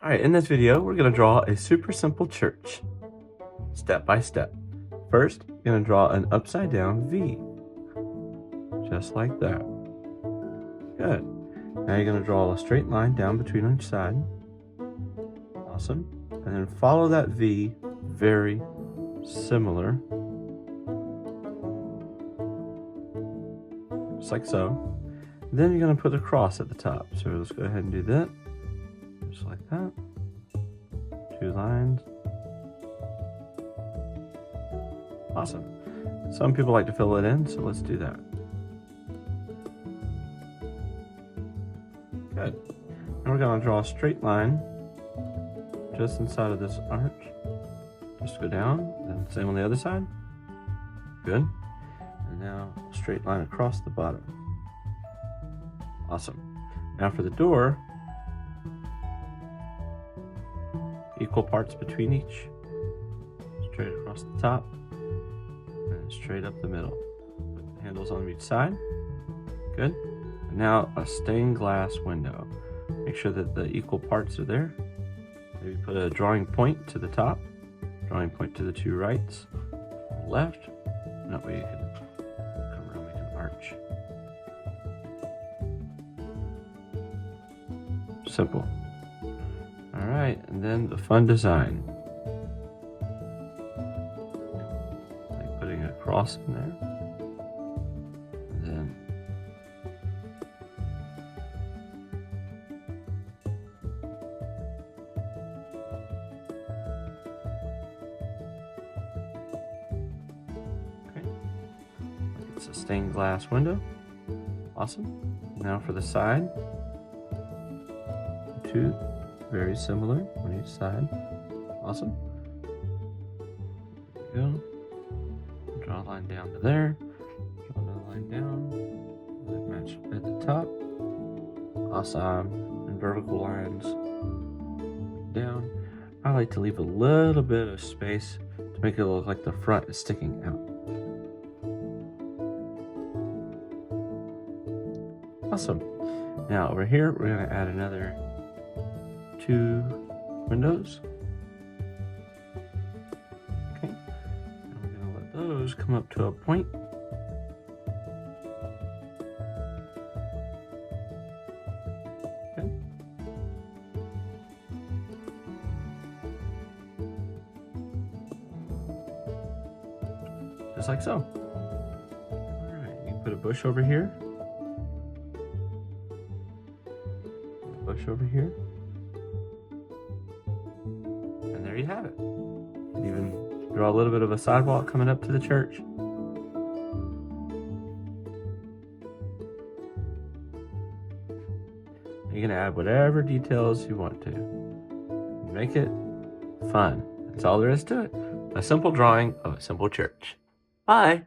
Alright, in this video, we're going to draw a super simple church, step by step. First, you're going to draw an upside down V, just like that. Good. Now you're going to draw a straight line down between each side. Awesome. And then follow that V, very similar, just like so. Then you're going to put a cross at the top. So let's go ahead and do that. Just like that. 2 lines. Awesome. Some people like to fill it in, so let's do that. Good. Now we're going to draw a straight line just inside of this arch. Just go down, then same on the other side. Good. And now a straight line across the bottom. Awesome. Now for the door, equal parts between each, straight across the top and straight up the middle. Put the handles on each side. Good. And now a stained glass window. Make sure that the equal parts are there. Maybe put a drawing point to the top, drawing point to the 2 rights, left, and that way you can come around, make an arch. Simple. Alright, and then the fun design. Like putting a cross in there. And then okay. It's a stained glass window. Awesome. Now for the side. 2 very similar on each side. Awesome. There we go. Draw a line down to there. Draw another line down. Let it match at the top. Awesome. And vertical lines down. I like to leave a little bit of space to make it look like the front is sticking out. Awesome. Now over here, we're going to add another 2 windows. Okay, and we're going to let those come up to a point. Okay. Just like so. Alright, you can put a bush over here. Bush over here. And there you have it. You can even draw a little bit of a sidewalk coming up to the church. You can add whatever details you want to. Make it fun. That's all there is to it. A simple drawing of a simple church. Bye.